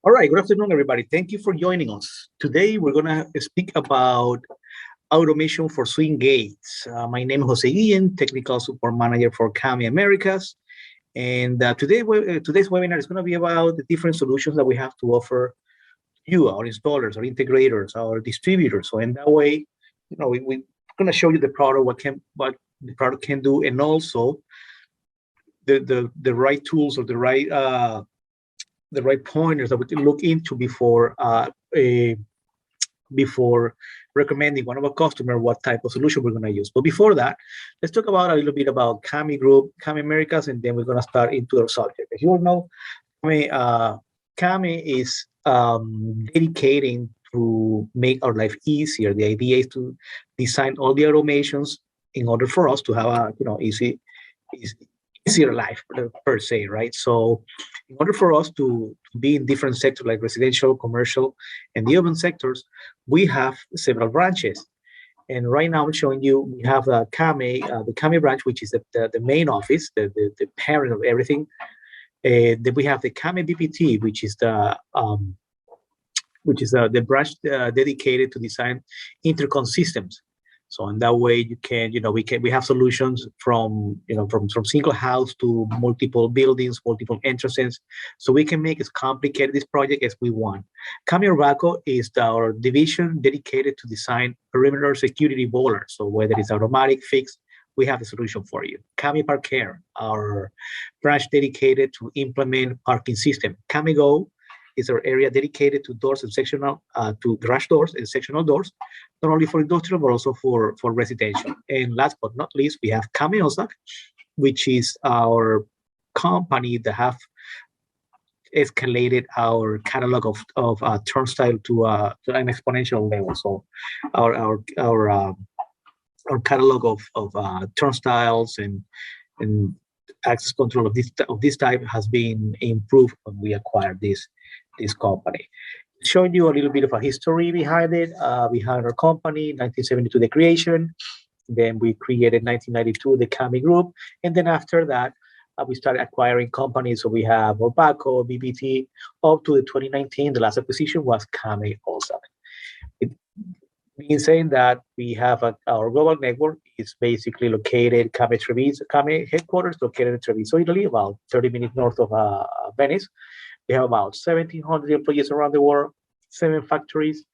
All right, good afternoon, everybody. Thank you for joining us. Today, we're going to speak about automation for swing gates. My name is Jose Guillen, Technical Support Manager for Cami Americas. And today's webinar is going to be about the different solutions that we have to offer you, our installers, our integrators, our distributors. So in that way, we're going to show you the product, what the product can do, and also the right tools or the right pointers that we can look into before recommending one of our customers what type of solution we're going to use. But before that, let's talk about a little bit about Cami Group, Cami Americas, and then we're going to start into our subject. As you all know, Cami is dedicating to make our life easier. The idea is to design all the automations in order for us to have a easier life per se, right? So in order for us to be in different sectors like residential, commercial, and the urban sectors, we have several branches. And right now I'm showing you, we have the Cami branch, which is the main office, the parent of everything. Then we have the Cami BPT, which is the branch dedicated to design intercom systems. So in that way, you can, we have solutions from single house to multiple buildings, multiple entrances. So we can make as complicated this project as we want. Cami Urbaco is our division dedicated to design perimeter security boilers. So whether it's automatic, fixed, we have a solution for you. Cami Parcare, our branch dedicated to implement parking system. Cami Go is our area dedicated to doors and sectional, to garage doors and sectional doors, not only for industrial, but also for residential. And last but not least, we have Cami Ozak, which is our company that have escalated our catalog of turnstile to an exponential level. So our catalog of turnstiles and access control of this type has been improved when we acquired this company. Showing you a little bit of a history behind it, behind our company, 1972 the creation, then we created 1992 the Cami Group, and then after that we started acquiring companies. So we have Urbaco, BBT, up to the 2019. The last acquisition was Cami also. It means saying that we have our global network is basically located Cami headquarters located in Treviso, Italy, about 30 minutes north of Venice. We have about 1,700 employees around the world, 7 factories,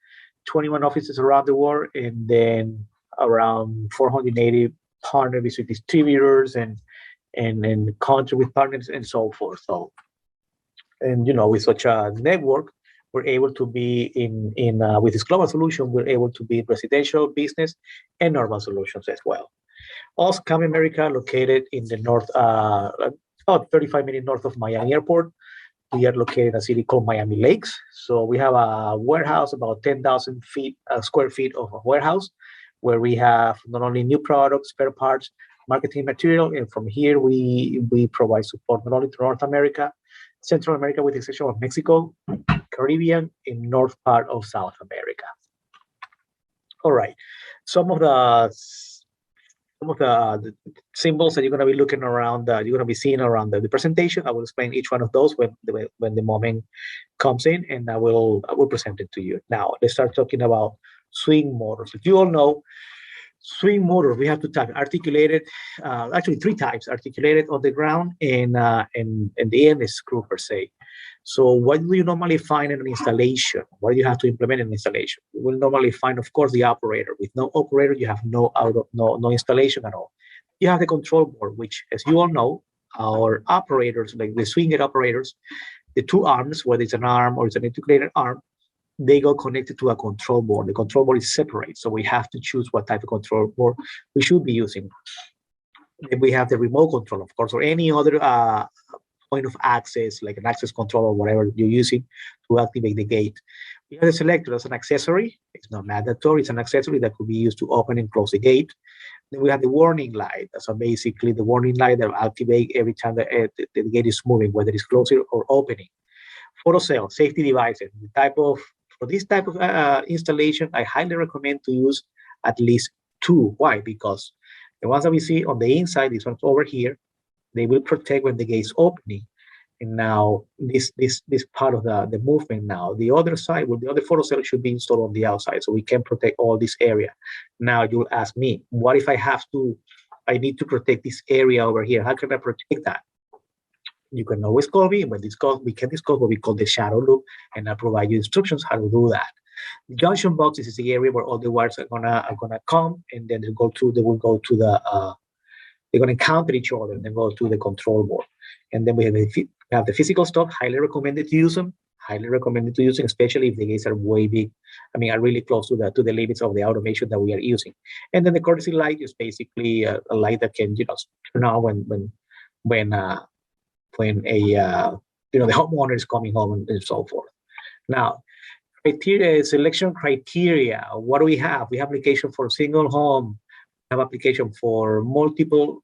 21 offices around the world, and then around 480 partners with distributors and contract with partners and so forth. So, and with such a network, we're able to be with this global solution, we're able to be in residential, business, and urban solutions as well. Also, Cami America, located in the north, about 35 minutes north of Miami Airport. We are located in a city called Miami Lakes. So we have a warehouse, about 10,000 square feet of a warehouse, where we have not only new products, spare parts, marketing material, and from here we provide support not only to North America, Central America, with the exception of Mexico, Caribbean, and north part of South America. All right, some of the symbols that you're going to be looking around, you're going to be seeing around the presentation. I will explain each one of those when the moment comes in, and I will present it to you. Now, let's start talking about swing motors. As you all know, swing motor, we have two types: articulated, actually 3 types: articulated on the ground, and the end is screw per se. So what do you normally find in an installation? What do you have to implement in an installation? You will normally find, of course, the operator. With no operator, you have no installation at all. You have the control board, which, as you all know, our operators, like the swing gate operators, the 2 arms, whether it's an arm or it's an integrated arm, they go connected to a control board. The control board is separate, so we have to choose what type of control board we should be using. Then we have the remote control, of course, or any other point of access, like an access control or whatever you're using to activate the gate. We have the selector as an accessory. It's not mandatory. It's an accessory that could be used to open and close the gate. Then we have the warning light. So basically the warning light that will activate every time the gate is moving, whether it's closing or opening. Photocell, safety devices. For this type of installation, I highly recommend to use at least 2. Why? Because the ones that we see on the inside, these ones over here, they will protect when the gate is opening. And now this part of the movement now, the other side, with the other photocell should be installed on the outside so we can protect all this area. Now you'll ask me, what if I need to protect this area over here? How can I protect that? You can always call me. When we can discuss what we call the shadow loop, and I'll provide you instructions how to do that. The junction boxes is the area where all the wires are gonna come, and then they will go to the they're gonna encounter each other and then go to the control board. And then we have the physical stuff. Highly recommended to use them. Highly recommended to use them, especially if the gates are way big. I mean, are really close to the limits of the automation that we are using. And then the courtesy light is basically a light that can turn on when the homeowner is coming home and so forth. Now, selection criteria. What do we have? We have application for single home. We have application for multiple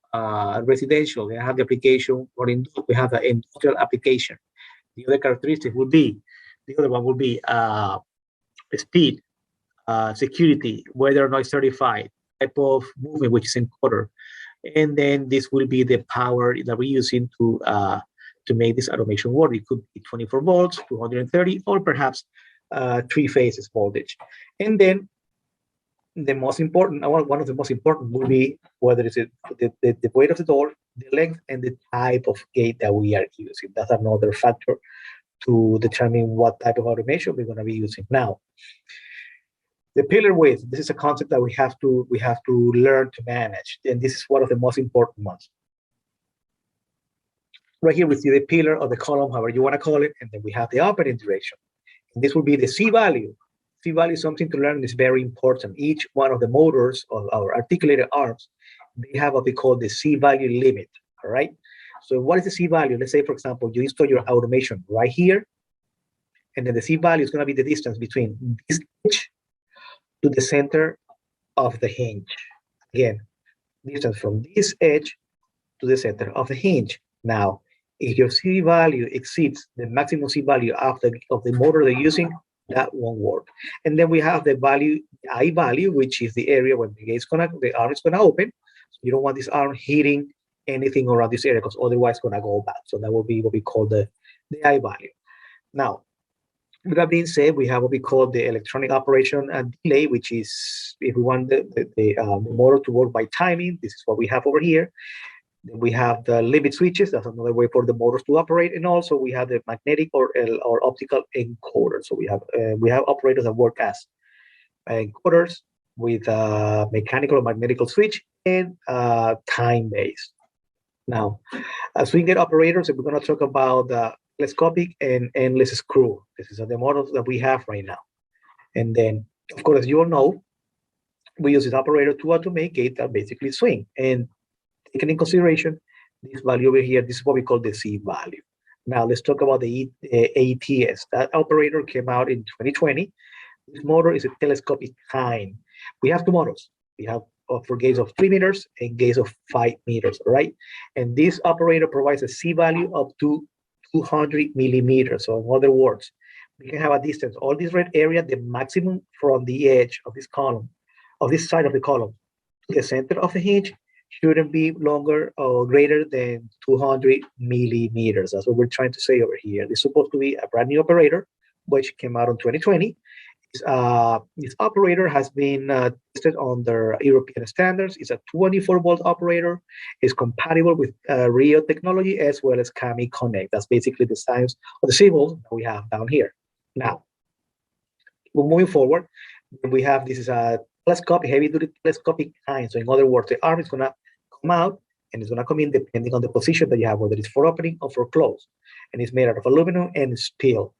residential. We have the application for we have the industrial application. The other characteristic would be, the other one would be speed, security, whether or not it's certified, type of movement, which is encoder. And then this will be the power that we're using to make this automation work. It could be 24 volts, 230, or perhaps 3 phases voltage. And then the most important, one of the most important will be whether it's the weight of the door, the length, and the type of gate that we are using. That's another factor to determine what type of automation we're going to be using. Now, the pillar width, this is a concept that we have to learn to manage, and this is one of the most important ones. Right here we see the pillar or the column, however you want to call it, and then we have the operating direction. And this will be the C value. C value is something to learn, and it's very important. Each one of the motors of our articulated arms, they have what we call the C value limit. All right. So what is the C value? Let's say, for example, you install your automation right here, and then the C value is going to be the distance between this edge to the center of the hinge. Again, distance from this edge to the center of the hinge. Now, if your C value exceeds the maximum C value of the motor they're using, that won't work. And then we have the value, I value, which is the area when the arm is gonna open. So you don't want this arm hitting anything around this area because otherwise it's gonna go bad. So that will be what we call the I value. Now, with that being said, we have what we call the electronic operation and delay, which is if we want the motor to work by timing, this is what we have over here. Then we have the limit switches. That's another way for the motors to operate. And also we have the magnetic or optical encoder. So we have operators that work as encoders with mechanical or magnetic switch and time-based. Now, as we get operators, we're going to talk about the telescopic and endless screw. This is the models that we have right now. And then, of course, as you all know, we use this operator to automate gates that basically swing. And taking in consideration this value over here, this is what we call the C value. Now let's talk about the ATS. That operator came out in 2020. This motor is a telescopic kind. We have two models. We have for gates of 3 meters and gates of 5 meters, right? And this operator provides a C value up to 200 millimeters. So in other words, we can have a distance, all this red area, the maximum from the edge of this column, of this side of the column, to the center of the hinge, shouldn't be longer or greater than 200 millimeters. That's what we're trying to say over here. This is supposed to be a brand new operator, which came out in 2020. This operator has been tested under European standards. It's a 24-volt operator. It's compatible with Rio technology as well as Cami Connect. That's basically the science of the symbols that we have down here. Now, we're moving forward. We have this is a telescopic, heavy-duty telescopic kind. So in other words, the arm is going to come out and it's going to come in depending on the position that you have, whether it's for opening or for close. And it's made out of aluminum and steel.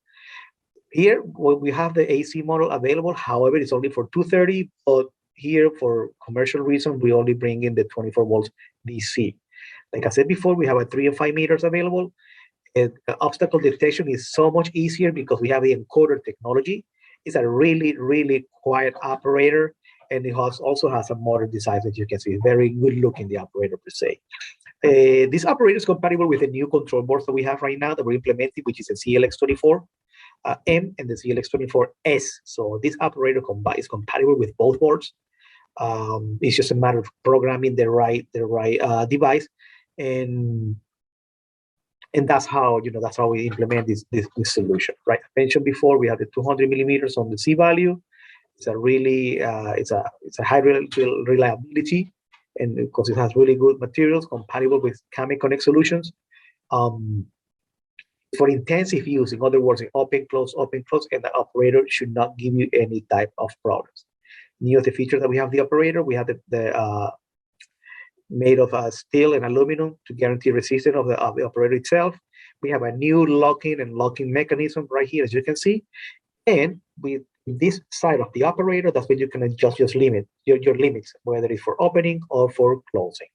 Here, we have the AC model available. However, it's only for 230, but here for commercial reasons, we only bring in the 24 volts DC. Like I said before, we have a 3 and 5 meters available. And obstacle detection is so much easier because we have the encoder technology. It's a really, really quiet operator. And it also has a motor design that you can see. Very good looking, the operator per se. This operator is compatible with the new control boards that we have right now that we're implementing, which is the CLX24 M and the CLX24S. So this operator is compatible with both boards. It's just a matter of programming the right device. And And that's how, that's how we implement this solution, right? I mentioned before, we have the 200 millimeters on the C value. It's a really, it's a high reliability, and because it has really good materials compatible with Kame Connect solutions. Um, for intensive use, in other words, in open, close, and the operator should not give you any type of problems. New of the features that we have the operator, we have the made of steel and aluminum to guarantee resistance of the operator itself. We have a new locking mechanism right here, as you can see. And with this side of the operator, that's where you can adjust your limits, whether it's for opening or for closing.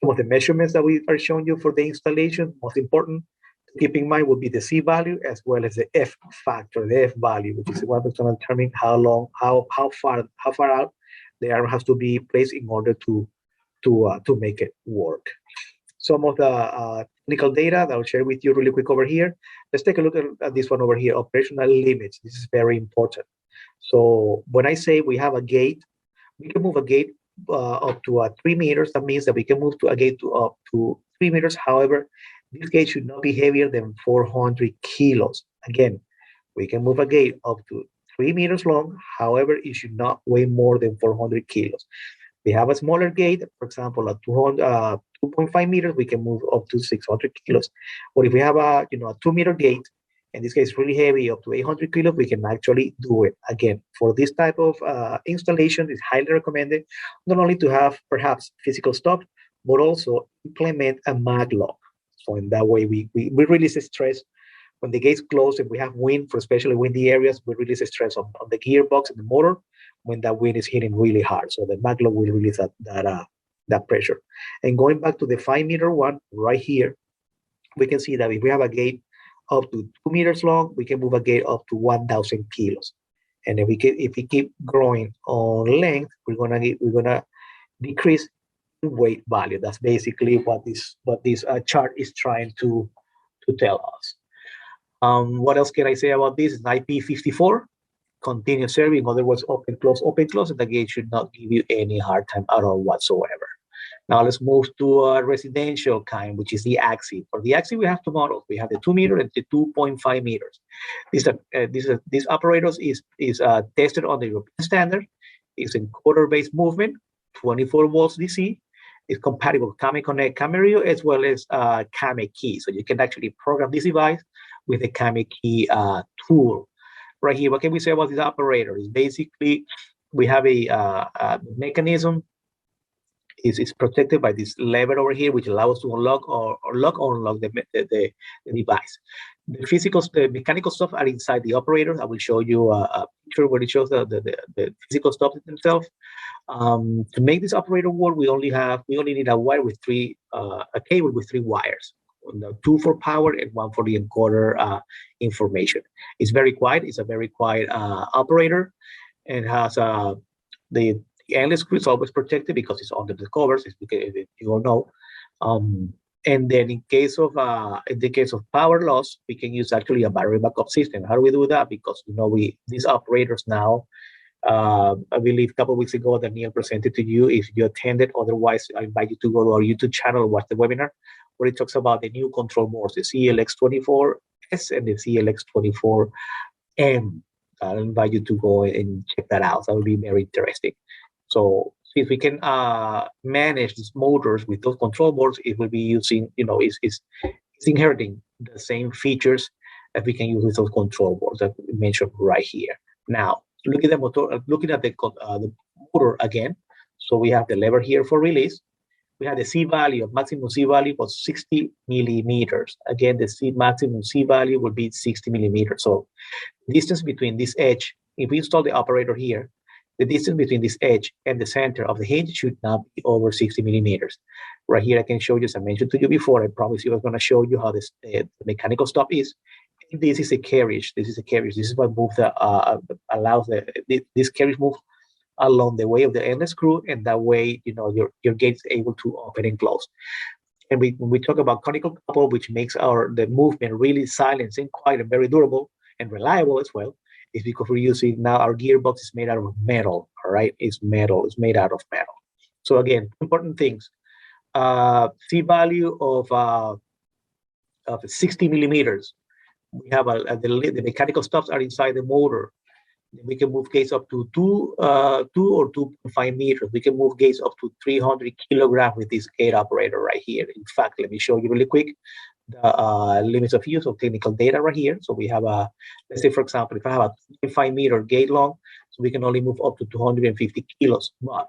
Some of the measurements that we are showing you for the installation, most important to keep in mind would be the C value as well as the F factor, the F value, which is what is going to determine how far out the arm has to be placed in order to make it work. Some of the technical data that I'll share with you really quick over here. Let's take a look at this one over here, operational limits. This is very important. So when I say we have a gate, we can move a gate up to 3 meters. That means that we can move to a gate up to 3 meters. However, this gate should not be heavier than 400 kilos. Again, we can move a gate up to 3 meters long. However, it should not weigh more than 400 kilos. We have a smaller gate, for example, at 2.5 meters, we can move up to 600 kilos. But if we have a 2-meter gate, and this gate is really heavy, up to 800 kilos, we can actually do it. Again, for this type of installation, it's highly recommended not only to have perhaps physical stop, but also implement a mag lock. So in that way, we release the stress when the gates close and we have wind, for especially windy areas, we release the stress on the gearbox and the motor when that wind is hitting really hard. So the mag lock will release that pressure. And going back to the 5-meter one right here, we can see that if we have a gate up to 2 meters long, we can move a gate up to 1,000 kilos. And if we keep growing on length, we're gonna decrease weight value. That's basically what this chart is trying to tell us. What else can I say about this? It's IP54, continuous serving. In other words, open, close, and the gate should not give you any hard time at all whatsoever. Now let's move to a residential kind, which is the axis. For the axis, we have two models. We have the 2 meter and the 2.5 meters. These operators is tested on the European standard. It's encoder-based movement, 24 volts DC. It's compatible with Kame Connect, Camilo, as well as Kame Key. So you can actually program this device with the Kame Key tool. Right here, what can we say about this operator? Is basically we have a mechanism. Is protected by this lever over here, which allows us to unlock or unlock the device. The mechanical stuff are inside the operator. I will show you a picture where it shows the physical stuff themselves. To make this operator work, we only need a wire with a cable with 3 wires. 2 for power and 1 for the encoder information. It's very quiet. It's a very quiet operator, and has the endless screw is always protected because it's under the covers. You all know. And then in the case of power loss, we can use actually a battery backup system. How do we do that? Because these operators now. I believe a couple of weeks ago, Daniel presented to you. If you attended, otherwise, I invite you to go to our YouTube channel and watch the webinar where it talks about the new control boards, the CLX24S and the CLX24M. I'll invite you to go and check that out. That will be very interesting. So if we can manage these motors with those control boards, it will be using, it's inheriting the same features that we can use with those control boards that we mentioned right here. Now, looking at the motor again. So we have the lever here for release. We have the C value, maximum C value was 60 millimeters. Again, the maximum C value would be 60 millimeters. So the distance between this edge, if we install the operator here, the distance between this edge and the center of the hinge should not be over 60 millimeters. Right here, I can show you, as I mentioned to you before, I promise you I was going to show you how this mechanical stop is. This is a carriage. This is what moves allows this carriage move along the way of the endless screw, and that way, your gate is able to open and close. And when we talk about conical couple, which makes the movement really silent and quiet and very durable and reliable as well, is because we're using now our gearbox is made out of metal. All right, it's metal. It's made out of metal. So again, important things. C value of of 60 millimeters. We have the mechanical stops are inside the motor. We can move gates up to 2 or 2.5 meters. We can move gates up to 300 kilograms with this gate operator right here. In fact, let me show you really quick the limits of use of technical data right here. So we have a, let's say, for example, if I have a 2.5 meter gate long, so we can only move up to 250 kilos. But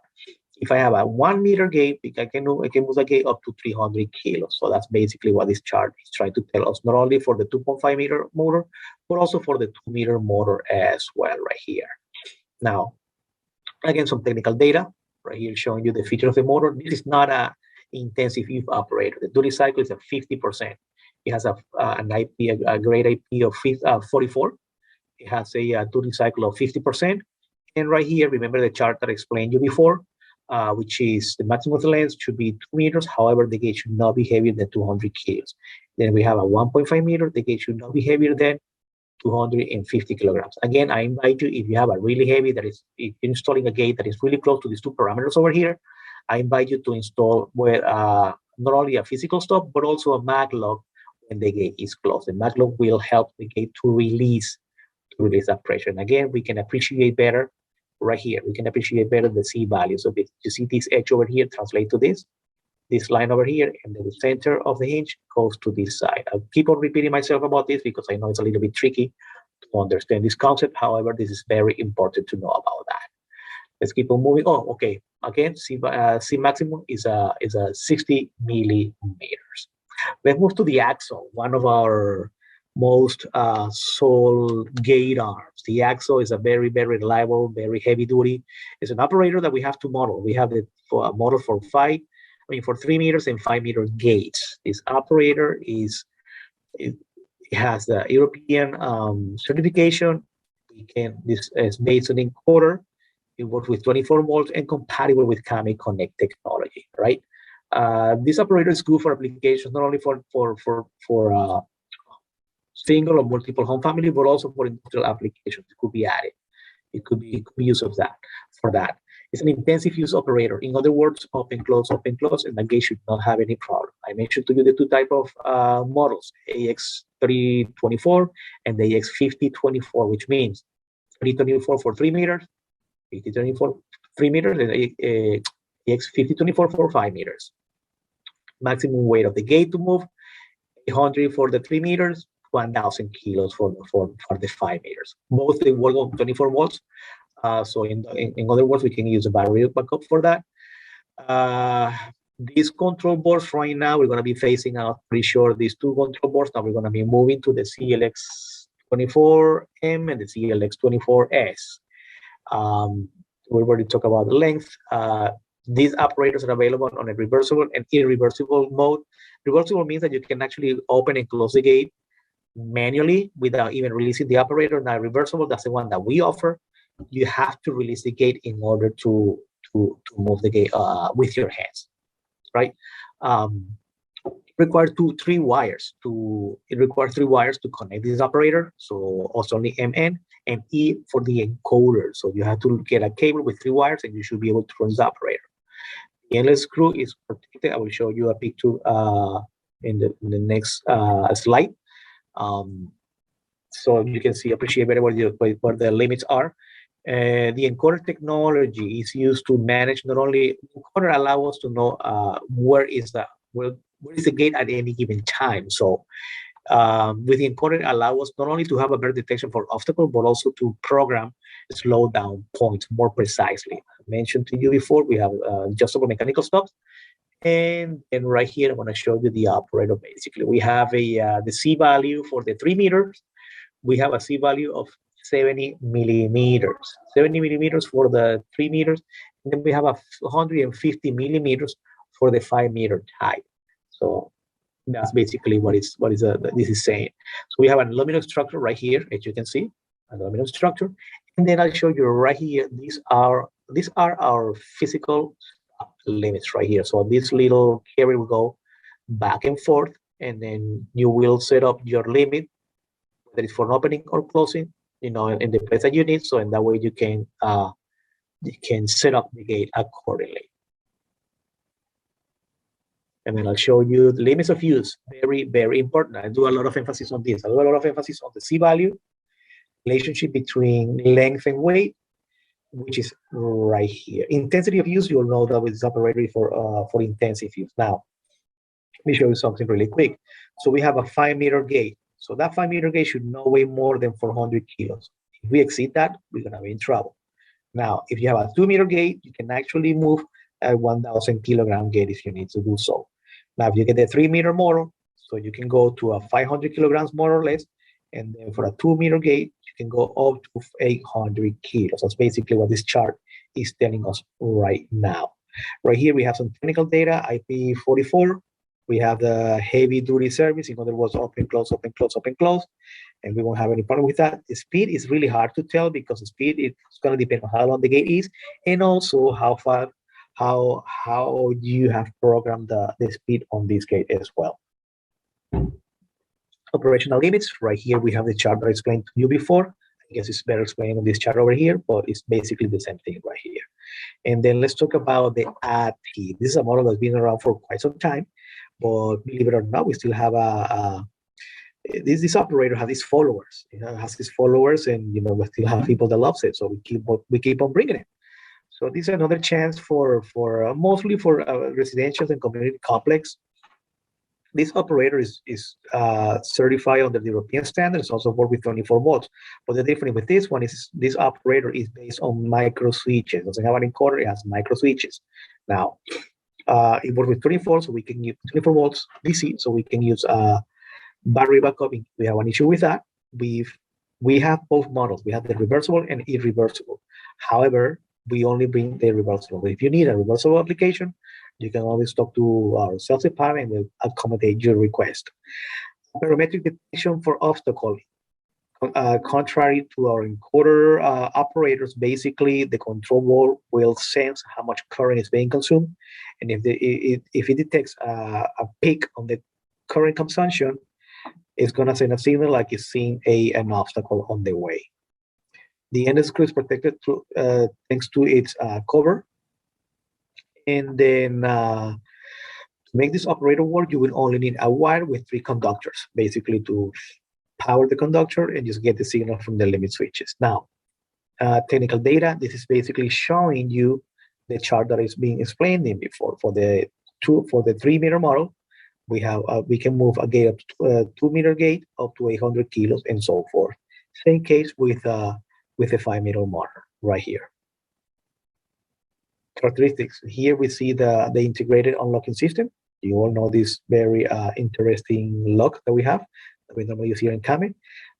if I have a 1 meter gate, I can move the gate up to 300 kilos. So that's basically what this chart is trying to tell us, not only for the 2.5 meter motor, but also for the 2 meter motor as well right here. Now, again, some technical data right here showing you the feature of the motor. This is not a intensive use operator. The duty cycle is at 50%. It has an IP, a grade IP of 44. It has a duty cycle of 50%. And right here, remember the chart that I explained you before, which is the maximum length should be 2 meters. However, the gate should not be heavier than 200 kilos. Then we have a 1.5 meter. The gate should not be heavier than 250 kilograms. Again, I invite you, if you have a really heavy, that is, if you're installing a gate that is really close to these two parameters over here, I invite you to install where not only a physical stop, but also a mag lock when the gate is closed. The mag lock will help the gate to release that pressure. And again, we can appreciate better right here. We can appreciate better the C value. So you see this edge over here, translate to this line over here, and then the center of the hinge goes to this side. I'll keep on repeating myself about this because I know it's a little bit tricky to understand this concept. However, this is very important to know about that. Let's keep on moving. Oh, okay. Again, C maximum is a 60 millimeters. Let's move to the axle, one of our most sold gate arms. The axle is a very, very reliable, very heavy duty. It's an operator that we have to model. We have the model for 3 meters and 5 meter gates. This operator it has the European certification. This is based on encoder. It works with 24 volts and compatible with Camilo Connect technology, right? This operator is good for applications not only for single or multiple home family, but also for industrial applications. It could be added. It could be use of that for that. It's an intensive use operator. In other words, open, close, and the gate should not have any problem. I mentioned to you the two type of models, AX3024 and the AX5024, which means 3024 for 3 meters, 5024 3 meters, and AX5024 for 5 meters. Maximum weight of the gate to move, 800 for the 3 meters, 1,000 kilos for the 5 meters. Both they work on 24 volts. So in other words, we can use a battery backup for that. These control boards right now, we're going to be phasing out pretty sure these two control boards. Now we're going to be moving to the CLX24M and the CLX24S. We already talked about the length. These operators are available on a reversible and irreversible mode. Reversible means that you can actually open and close the gate manually without even releasing the operator. Now reversible, that's the one that we offer. You have to release the gate in order to move the gate with your hands, right? It requires 3 wires to connect this operator. So also only MN and E for the encoder. So you have to get a cable with 3 wires and you should be able to run the operator. The endless screw is protected. I will show you a picture in the next slide. So you can appreciate better what the limits are. The encoder technology is used to manage not only encoder allow us to know where is the gate at any given time. So with the encoder allow us not only to have a better detection for obstacle, but also to program slow down points more precisely. I mentioned to you before, we have adjustable mechanical stops. And right here, I'm going to show you the operator. Basically, we have the C value for the 3 meters. We have a C value of 70 millimeters. 70 millimeters for the 3 meters. And then we have 150 millimeters for the 5 meter height. So that's basically what this is saying. So we have an aluminum structure right here, as you can see, an aluminum structure. And then I'll show you right here. These are our physical limits right here. So this little carrier will go back and forth, and then you will set up your limit, whether it's for opening or closing, in the place that you need. So in that way you can set up the gate accordingly. And then I'll show you the limits of use. Very, very important. I do a lot of emphasis on this. I do a lot of emphasis on the C value, relationship between length and weight, which is right here. Intensity of use, you'll know that with this operator for intensive use. Now, let me show you something really quick. So we have a 5-meter gate. So that 5-meter gate should not weigh more than 400 kilos. If we exceed that, we're gonna be in trouble. Now, if you have a 2-meter gate, you can actually move a 1,000 kilogram gate if you need to do so. Now, if you get the 3-meter model, so you can go to a 500 kilograms more or less, and then for a 2-meter gate, you can go up to 800 kilos. That's basically what this chart is telling us right now. Right here, we have some technical data, IP44. We have the heavy duty service, in other words, open, close, open, close, open, close, and we won't have any problem with that. The speed is really hard to tell because the speed is going to depend on how long the gate is, and also how far, how you have programmed the speed on this gate as well. Operational limits, right here we have the chart that I explained to you before. I guess it's better explained on this chart over here, but it's basically the same thing right here. And then let's talk about the AT. This is a model that's been around for quite some time, but believe it or not, we still have this operator has these followers. It has these followers, and we still have people that loves it. So we keep on bringing it. So this is another chance for mostly for residential and community complex. This operator is certified under the European standards, also work with 24 volts. But the difference with this one is this operator is based on micro switches. It doesn't have an encoder, it has micro switches. Now, it works with 24, so we can use 24 volts DC, so we can use battery backup. We have an issue with that. We have both models. We have the reversible and irreversible. However, we only bring the reversible. If you need a reversible application, you can always talk to our sales department and we'll accommodate your request. Parametric detection for obstacle. Contrary to our encoder operators, basically the control board will sense how much current is being consumed, and if it detects a peak on the current consumption, it's gonna send a signal like it's seeing an obstacle on the way. The end screw is protected thanks to its cover. And then to make this operator work, you will only need a wire with 3 conductors, basically to power the conductor and just get the signal from the limit switches. Now, technical data, this is basically showing you the chart that is being explained in before. For the 3-meter model, we can move a gate up to 2-meter gate up to 800 kilos and so forth. Same case with a 5-meter model right here. Characteristics. Here we see the integrated unlocking system. You all know this very interesting lock that we have that we normally use here in Camilo.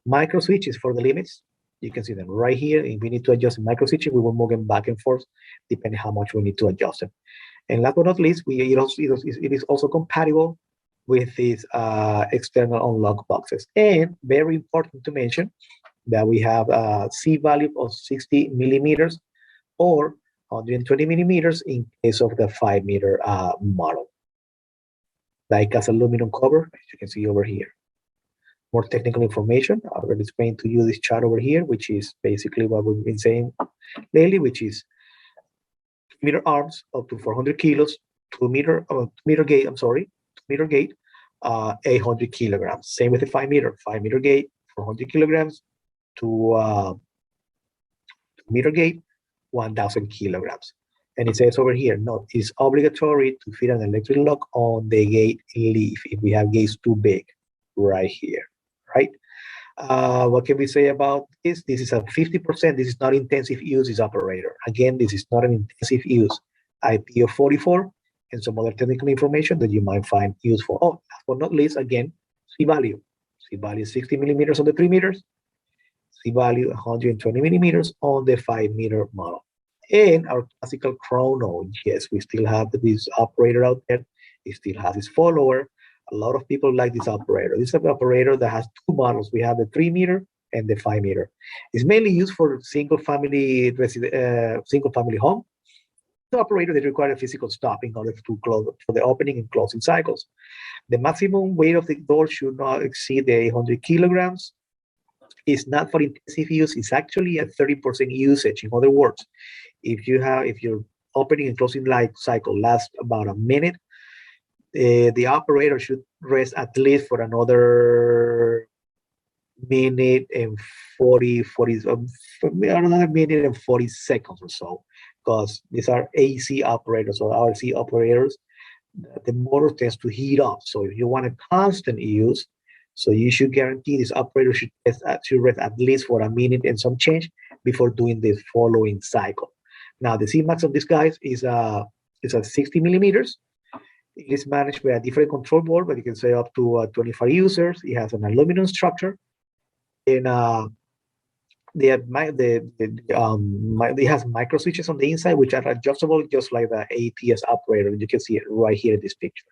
Micro switches for the limits. You can see them right here. If we need to adjust the micro switches, we will move them back and forth depending how much we need to adjust them. And last but not least, it is also compatible with these external unlock boxes. And very important to mention that we have a C value of 60 millimeters or 120 millimeters in case of the 5-meter model. Like as aluminum cover, as you can see over here. More technical information, I will explain to you this chart over here, which is basically what we've been saying lately, which is 2-meter arms up to 400 kilos, 2-meter gate, 2-meter gate, 800 kilograms. Same with the 5-meter gate, 400 kilograms to 2-meter gate, 1,000 kilograms. And it says over here, no, it's obligatory to fit an electric lock on the gate leaf if we have gates too big, right here, right? What can we say about this? This is a 50%. This is not intensive use, this operator. Again, this is not an intensive use. IP of 44 and some other technical information that you might find useful. Oh, last but not least, again, C value. C value is 60 millimeters on the 3 meters. C value 120 millimeters on the 5-meter model. And our classical chrono, yes, we still have this operator out there. It still has its follower. A lot of people like this operator. This is an operator that has 2 models. We have the 3-meter and the 5-meter. It's mainly used for single-family home. The operator that requires a physical stop in order to close for the opening and closing cycles. The maximum weight of the door should not exceed the 800 kilograms. It's not for intensive use. It's actually a 30% usage. In other words, if your opening and closing light cycle lasts about a minute, the operator should rest at least for another minute and 40, another minute and 40 seconds or so, because these are AC operators or RC operators. The motor tends to heat up. So if you want a constant use, so you should guarantee this operator should rest at least for a minute and some change before doing the following cycle. Now the Cmax of this guys is at 60 millimeters. It is managed by a different control board, but you can say up to 25 users. It has an aluminum structure, and it has micro switches on the inside, which are adjustable, just like the ATS operator. You can see it right here in this picture.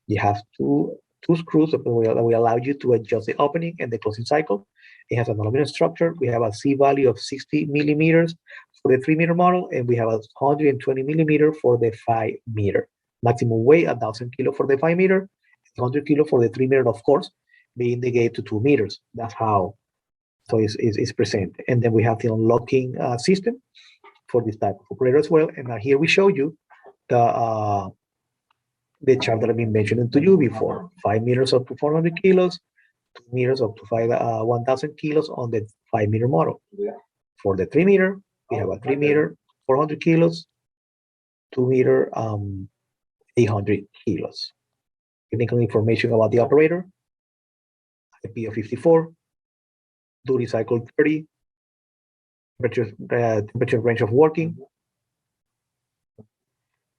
You have two screws that will allow you to adjust the opening and the closing cycle. It has an aluminum structure. We have a C value of 60 millimeters for the 3-meter model, and we have a 120 millimeter for the 5-meter. Maximum weight 1,000 kilo for the 5-meter, 100 kilo for the 3-meter, of course, being the gate to 2 meters. That's how it's presented. And then we have the unlocking system for this type of operator as well. And here we show you the chart that I've been mentioning to you before. 5 meters up to 400 kilos, 2 meters up to 1,000 kilos on the 5-meter model. For the 3-meter, we have a 3-meter, 400 kilos, 2-meter, 800 kilos. Technical information about the operator: IP of 54, duty cycle 30, temperature range of working,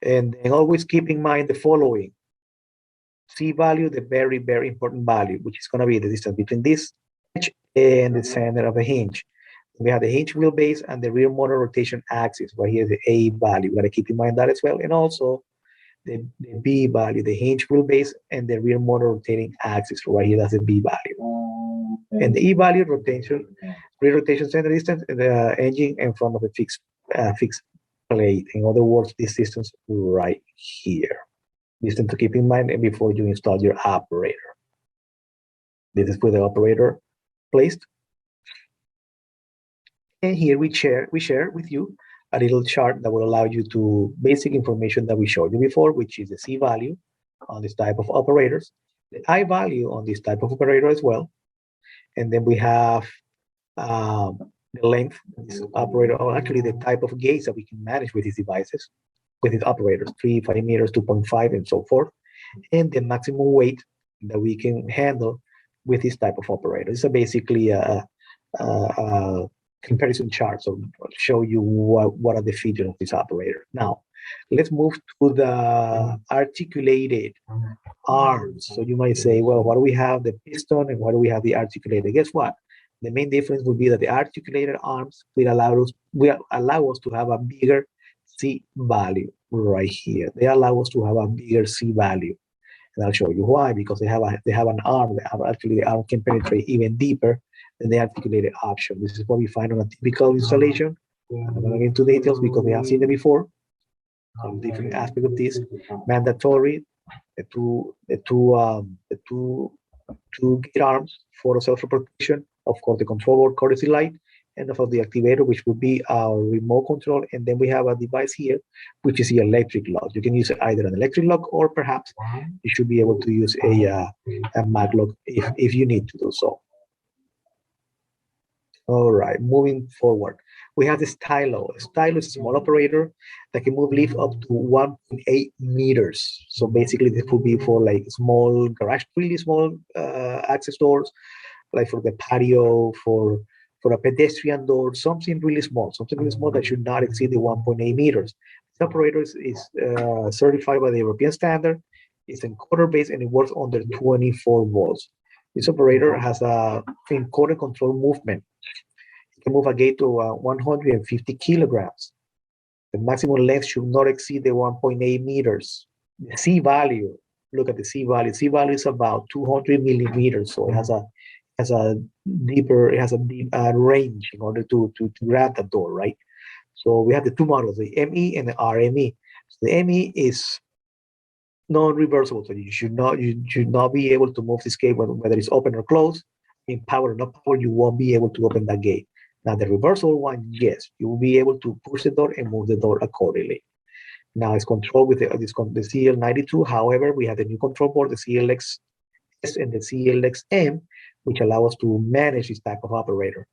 and always keep in mind the following. C value, the very, very important value, which is going to be the distance between this hinge and the center of the hinge. We have the hinge wheelbase and the rear motor rotation axis. Right here, the A value. We got to keep in mind that as well. And also the B value, the hinge wheelbase and the rear motor rotating axis. Right here, that's the B value. And the E value, rear rotation center distance, the engine in front of the fixed plate. In other words, this distance right here. Distance to keep in mind before you install your operator. This is where the operator placed. And here we share with you a little chart that will allow you to basic information that we showed you before, which is the C value on this type of operators, the I value on this type of operator as well. And then we have the length of this operator, or actually the type of gates that we can manage with these devices, with these operators, 3, 5 meters, 2.5, and so forth. And the maximum weight that we can handle with this type of operator. It's basically a comparison chart, so I'll show you what are the features of this operator. Now, let's move to the articulated arms. So you might say, well, why do we have the piston and why do we have the articulated? Guess what? The main difference would be that the articulated arms will allow us to have a bigger C value right here. They allow us to have a bigger C value. And I'll show you why, because they have an arm. Actually, the arm can penetrate even deeper than the articulated option. This is what we find on a typical installation. I'm not going to get into details because we have seen it before. Some different aspect of this. Mandatory, the two gate arms for self-protection. Of course, the control board courtesy light, and of the activator, which would be our remote control. And then we have a device here, which is the electric lock. You can use either an electric lock, or perhaps you should be able to use a mag lock if you need to do so. All right, moving forward. We have the stylo. A stylo is a small operator that can move lift up to 1.8 meters. So basically, this would be for like small garage, really small access doors, like for the patio, for a pedestrian door, something really small that should not exceed the 1.8 meters. This operator is certified by the European standard. It's encoder based and it works under 24 volts. This operator has a encoder control movement. It can move a gate to 150 kilograms. The maximum length should not exceed the 1.8 meters. The C value, look at the C value. C value is about 200 millimeters, so it has a deep range in order to grab the door, right? So we have the two models, the ME and the RME. So the ME is non-reversible, so you should not be able to move this gate whether it's open or closed. In power or not power, you won't be able to open that gate. Now the reversible one, yes, you will be able to push the door and move the door accordingly. Now it's controlled with the CL92. However, we have the new control board, the CLX S and the CLXM, which allow us to manage this type of operator.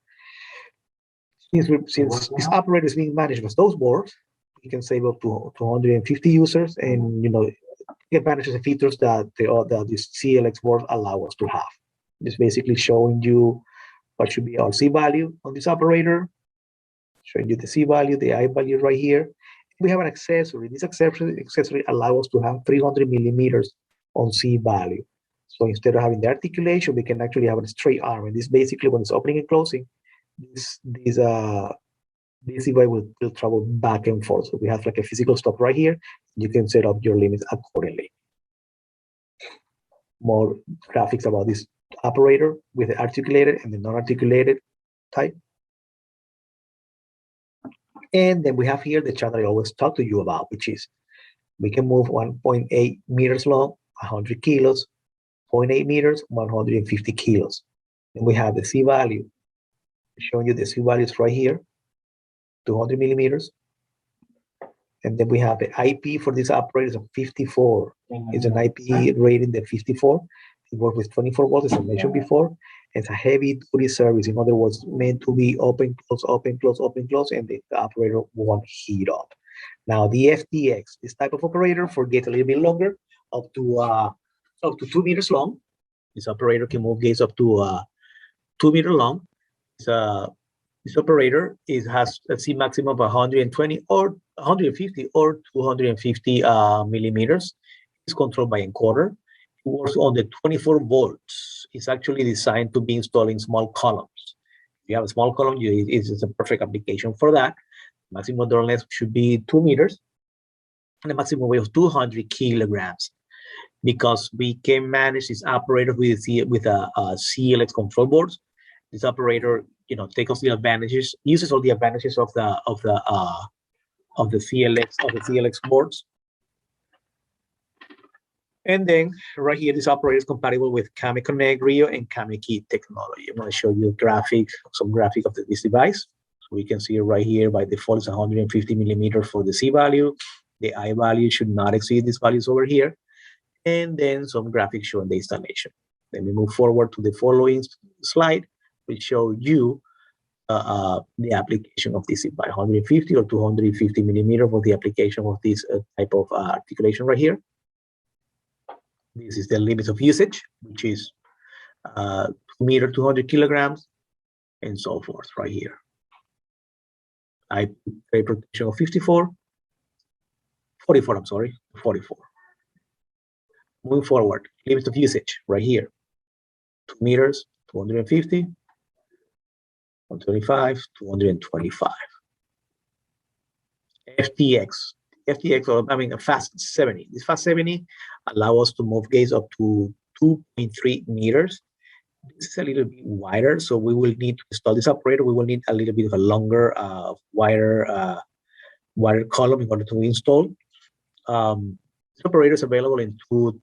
Since this operator is being managed with those boards, we can save up to 250 users, and take advantage of the features that these CLX boards allow us to have. It's basically showing you what should be our C value on this operator, showing you the C value, the I value right here. We have an accessory. This accessory allows us to have 300 millimeters on C value. So instead of having the articulation, we can actually have a straight arm. And this basically, when it's opening and closing, this device will travel back and forth. So we have like a physical stop right here. You can set up your limits accordingly. More graphics about this operator with the articulated and the non-articulated type. And then we have here the channel I always talk to you about, which is we can move 1.8 meters long, 100 kilos, 0.8 meters, 150 kilos. And we have the C value, showing you the C values right here, 200 millimeters. And then we have the IP for this operator of 54. It's an IP rating the 54. It works with 24 volts, as I mentioned before. It's a heavy duty service. In other words, meant to be open, close, open, close, open, close, and the operator won't heat up. Now the FTX, this type of operator, gets a little bit longer, up to 2 meters long. This operator can move gates up to 2 meters long. This operator has a C maximum of 120 or 150 or 250 millimeters. It's controlled by encoder. It works on the 24 volts. It's actually designed to be installed in small columns. If you have a small column, it's a perfect application for that. Maximum door length should be 2 meters and a maximum weight of 200 kilograms. Because we can manage this operator with a CLX control boards. This operator, takes all the advantages, uses all the advantages of the CLX boards. And then right here, this operator is compatible with Kame Connect, Rio, and Kame Key technology. I'm going to show you some graphic of this device. So we can see right here, by default, it's 150 millimeters for the C value. The I value should not exceed these values over here. And then some graphics showing the installation. Then we move forward to the following slide, which show you the application of this by 150 or 250 millimeters for the application of this type of articulation right here. This is the limit of usage, which is 2 meters, 200 kilograms, and so forth right here. I put protection of 44, I'm sorry, 44. Moving forward, limit of usage right here. 2 meters, 250, 125, 225. FTX, a fast 70. This fast 70 allows us to move gates up to 2.3 meters. This is a little bit wider, so we will need to install this operator. We will need a little bit of a longer, wider column in order to install. This operator is available in two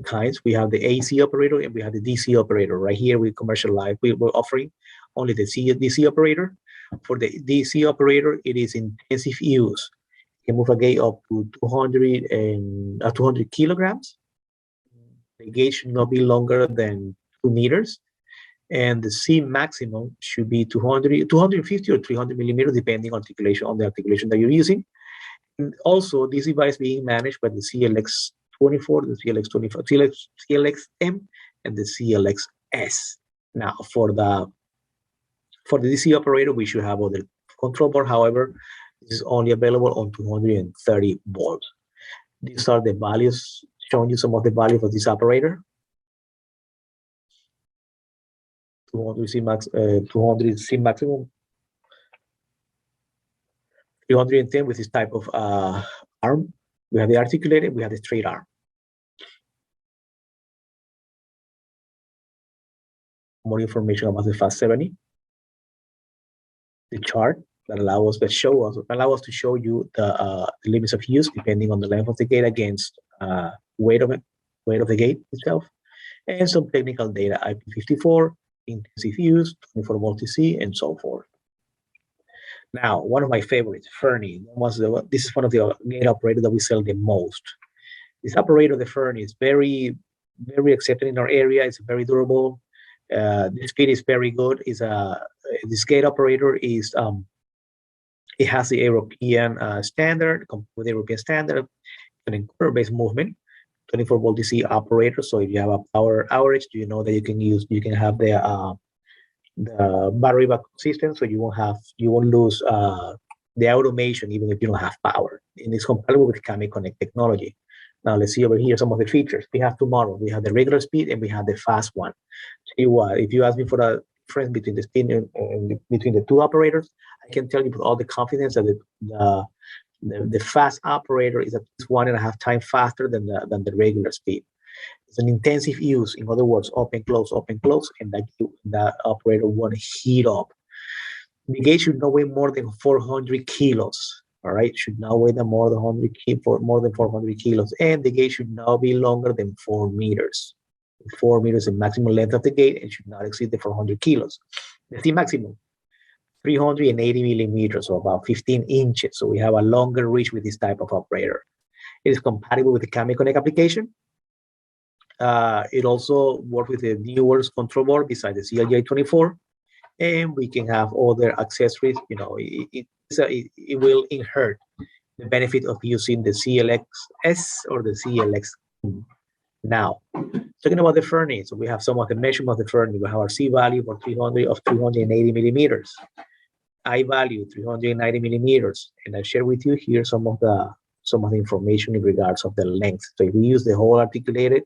kinds. We have the AC operator and we have the DC operator. Right here, we commercialize. We're offering only the DC operator. For the DC operator, it is intensive use. You can move a gate up to 200 kilograms. The gate should not be longer than 2 meters. And the C maximum should be 250 or 300 millimeters, depending on the articulation that you're using. And also, this device being managed by the CLX24, the CLX25, CLXM, and the CLXS. Now, for the DC operator, we should have other control board. However, this is only available on 230 volts. These are the values, showing you some of the values of this operator. 200 C maximum. 310 with this type of arm. We have the articulated, we have the straight arm. More information about the Fast 70. The chart that allows us to show you the limits of use depending on the length of the gate against weight of the gate itself, and some technical data: IP54, intensive use, 24 volt DC, and so forth. Now, one of my favorites, Fernie. This is one of the gate operators that we sell the most. This operator, the Fernie, is very, very accepted in our area. It's very durable. The speed is very good. This gate operator is it has the European standard, with the European standard, an encoder-based movement, 24 volt DC operator. So if you have a power outage, you know that you can have the battery backup system, so you won't lose the automation even if you don't have power. And it's compatible with Camilo Connect technology. Now let's see over here some of the features. We have two models. We have the regular speed and we have the fast one. So if you ask me for the difference between the speed and between the two operators, I can tell you with all the confidence that the fast operator is at least 1.5 times faster than the regular speed. It's an intensive use. In other words, open, close, and that operator won't heat up. The gate should not weigh more than 400 kilos. All right, should not weigh more than 400 kilos, and the gate should not be longer than 4 meters. 4 meters is the maximum length of the gate and should not exceed the 400 kilos. The maximum 380 millimeters, so about 15 inches. So we have a longer reach with this type of operator. It is compatible with the Camilo Connect application. It also works with the newest control board besides the CLJ24, and we can have other accessories. You know, it will inherit the benefit of using the CLX-S or the CLX. Now, talking about the Fernie, so we have some of the measurements of the Fernie. We have our C value for 380 millimeters, I value 390 millimeters, and I share with you here some of the information in regards of the length. So if we use the whole articulated,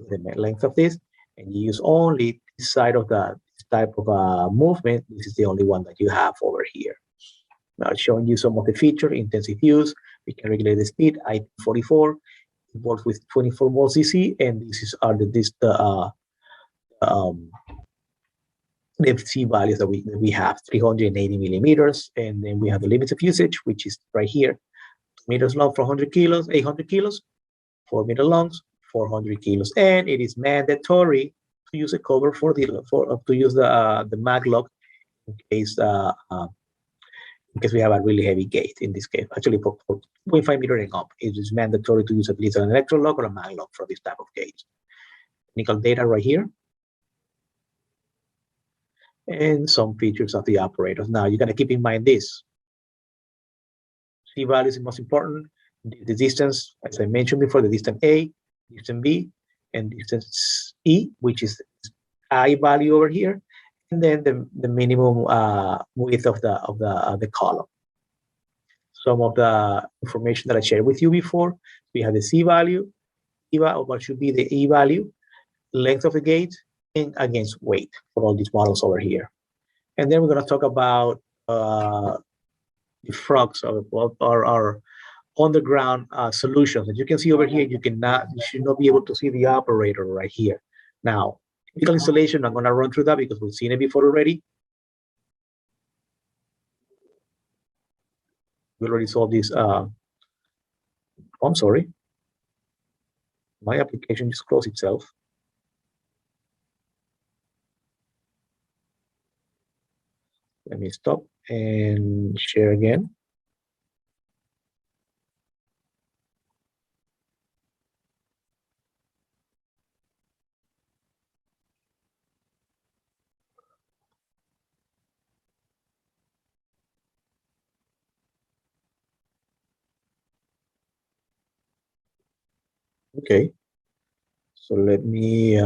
the length of this, and you use only this side of this type of movement, this is the only one that you have over here. Now showing you some of the feature, intensive use. We can regulate the speed, IP44, it works with 24 volts DC, and this is the C values that we have, 380 millimeters, and then we have the limits of usage, which is right here, 2 meters long for 100 kilos, 800 kilos, 4 meter longs, 400 kilos, and it is mandatory to use a cover to use the mag lock in case we have a really heavy gate. In this case, actually for 2.5 meter and up, it is mandatory to use at least an electro lock or a mag lock for this type of gate. Technical data right here, and some features of the operators. Now you gotta keep in mind this. C value is the most important. The distance, as I mentioned before, the distance A, distance B, and distance E, which is I value over here, and then the minimum width of the column. Some of the information that I shared with you before. We have the C value, what should be the E value, length of the gate, and against weight for all these models over here. And then we're going to talk about the frogs or our underground solutions. As you can see over here, you should not be able to see the operator right here. Now, typical installation, I'm going to run through that because we've seen it before already. We already saw this. I'm sorry. My application just closed itself. Let me stop and share again. Okay, so let me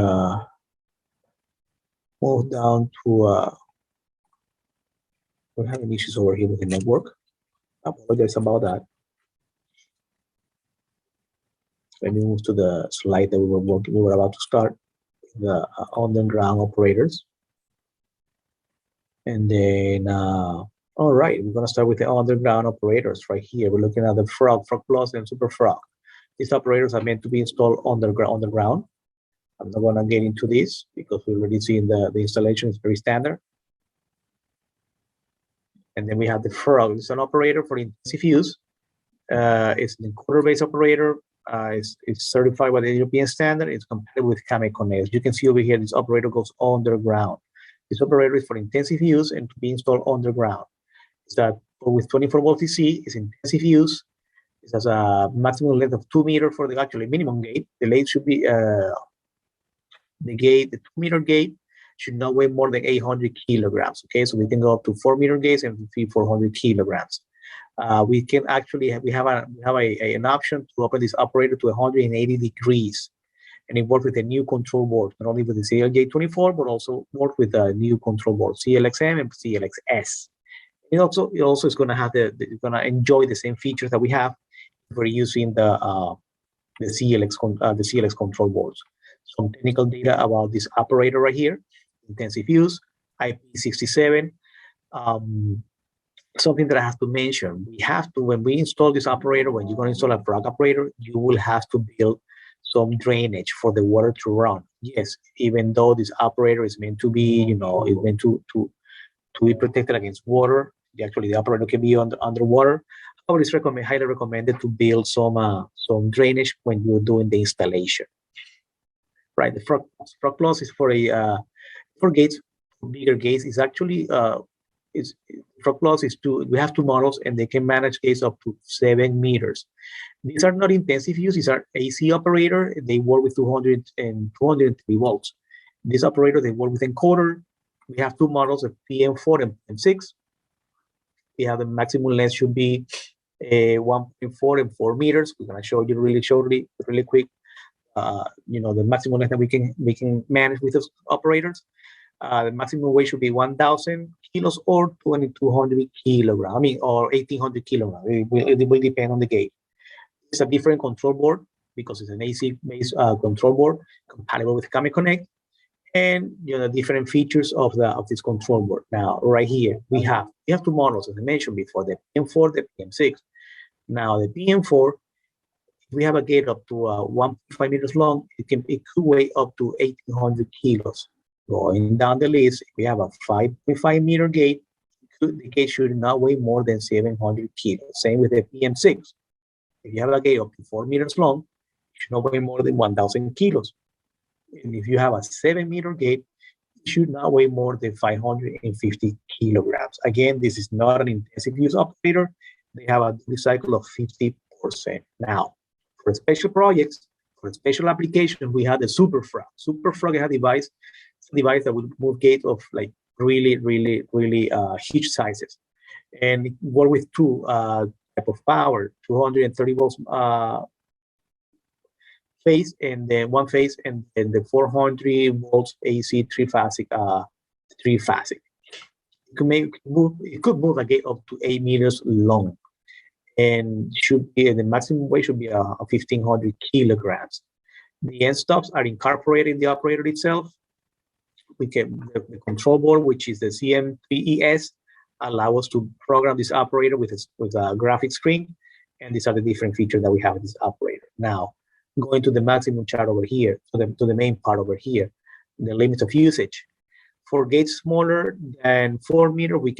move down to we're having issues over here with the network. I apologize about that. Let me move to the slide that we were about to start, the underground operators. And then, all right, we're gonna start with the underground operators right here. We're looking at the Frog Plus, and Super Frog. These operators are meant to be installed underground. I'm not gonna get into this because we already seen the installation is very standard. And then we have the Frog. It's an operator for intensive use. It's an encoder-based operator. It's certified by the European standard. It's compatible with Camilo Connect. As you can see over here, this operator goes underground. This operator is for intensive use and to be installed underground. It's a with 24 volts DC is intensive use. It has a maximum length of 2 meters for the actually minimum gate. The length should be the 2-meter gate should not weigh more than 800 kilograms. Okay, so we can go up to 4-meter gates and 400 kilograms. We can actually we have an option to open this operator to 180 degrees, and it works with a new control board, not only with the CLJ24, but also work with a new control board, CLXM and CLXS. It also is going to have it's going to enjoy the same features that we have if we're using the CLX control boards. Some technical data about this operator right here: intensive use, IP67. Something that I have to mention: we have to, when we install this operator, when you're going to install a frog operator, you will have to build some drainage for the water to run. Yes, even though this operator is meant to be, it's meant to be protected against water. Actually, the operator can be underwater. However, it's highly recommended to build some drainage when you're doing the installation. Right, the frog plus is for gates, for bigger gates. Is actually frog plus is we have 2 models, and they can manage gates up to 7 meters. These are not intensive use. These are AC operator. They work with 200 and 203 volts. This operator, they work with encoder. We have 2 models, a PM4 and PM6. We have the maximum length should be 1.4 and 4 meters. We're going to show you really quick. The maximum length that we can manage with those operators. The maximum weight should be 1,000 kilos or 2,200 kilograms. I mean, or 1,800 kilograms. It will depend on the gate. It's a different control board because it's an AC-based control board compatible with Camilo Connect, and the different features of this control board. Now, right here we have 2 models, as I mentioned before: the PM4, the PM6. Now, the PM4, if we have a gate up to 1.5 meters long, it could weigh up to 1,800 kilos. Going down the list, if we have a 5.5 meter gate, the gate should not weigh more than 700 kilos. Same with the PM6. If you have a gate up to 4 meters long, it should not weigh more than 1,000 kilos. And if you have a 7-meter gate, it should not weigh more than 550 kilograms. Again, this is not an intensive use operator. They have a duty cycle of 50%. Now, for special projects, for special applications, we have the Super Frog. Super Frog is a device that will move gates of like really huge sizes, and it work with 2 type of power: 230 volts phase, and then 1 phase, and the 400 volts AC 3-phasic. It could move a gate up to 8 meters long, and the maximum weight should be 1,500 kilograms. The end stops are incorporated in the operator itself. We can the control board, which is the CM3ES, allow us to program this operator with a graphic screen, and these are the different features that we have in this operator. Now, going to the maximum chart over here, to the main part over here, the limits of usage. For gates smaller than 4 meters, we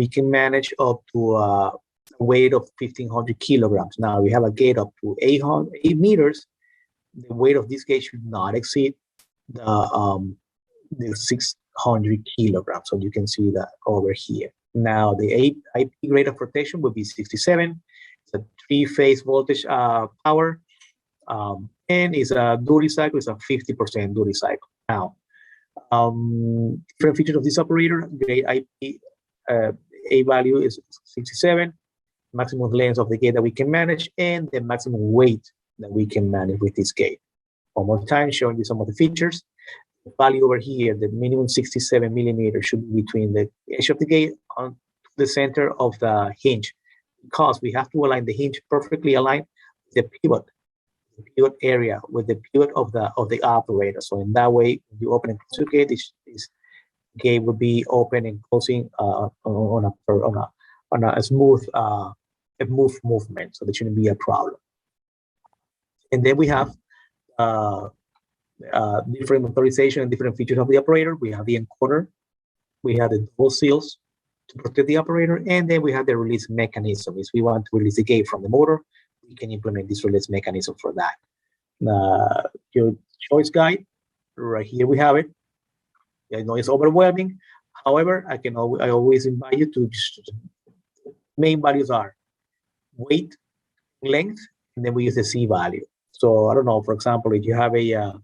can manage up to a weight of 1,500 kilograms. Now, we have a gate up to 8 meters. The weight of this gate should not exceed the 600 kilograms. So you can see that over here. Now, the IP grade of protection would be 67. It's a 3-phase voltage power, and it's a duty cycle. It's a 50% duty cycle. Now, different features of this operator: grade IP A value is 67, maximum length of the gate that we can manage, and the maximum weight that we can manage with this gate. One more time, showing you some of the features. The value over here, the minimum 67 millimeters, should be between the edge of the gate on the center of the hinge, because we have to align the hinge perfectly aligned with the pivot area, with the pivot of the operator. So in that way, when you open and close the gate, this gate will be open and closing on a smooth movement. So there shouldn't be a problem. And then we have different authorization and different features of the operator. We have the encoder, we have the double seals to protect the operator, and then we have the release mechanism. If we want to release the gate from the motor, we can implement this release mechanism for that. Your choice guide, right here we have it. I know it's overwhelming. However, I always invite you to just main values are weight, length, and then we use the C value. So I don't know, for example, if you have a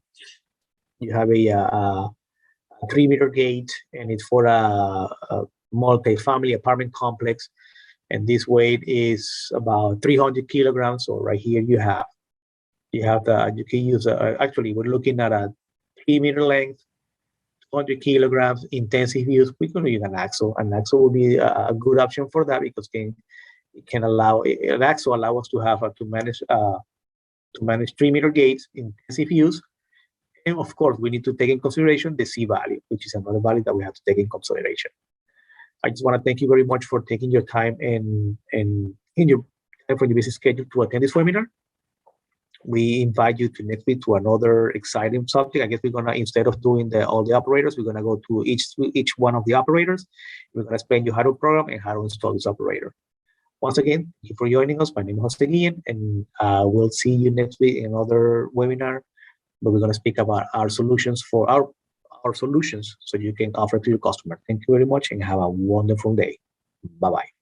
3-meter gate and it's for a multi-family apartment complex, and this weight is about 300 kilograms. So right here you can use actually we're looking at a 3-meter length, 200 kilograms, intensive use. We can use an axle. An axle will be a good option for that because an axle allow us to have to manage 3-meter gates, intensive use. And of course, we need to take in consideration the C value, which is another value that we have to take in consideration. I just want to thank you very much for taking your time and in your time from your busy schedule to attend this webinar. We invite you to next week to another exciting subject. I guess we're gonna, instead of doing all the operators, we're gonna go to each one of the operators. We're gonna explain you how to program and how to install this operator. Once again, thank you for joining us. My name is Jose Guillen, and we'll see you next week in another webinar where we're gonna speak about our solutions for our solutions so you can offer to your customer. Thank you very much and have a wonderful day. Bye-bye.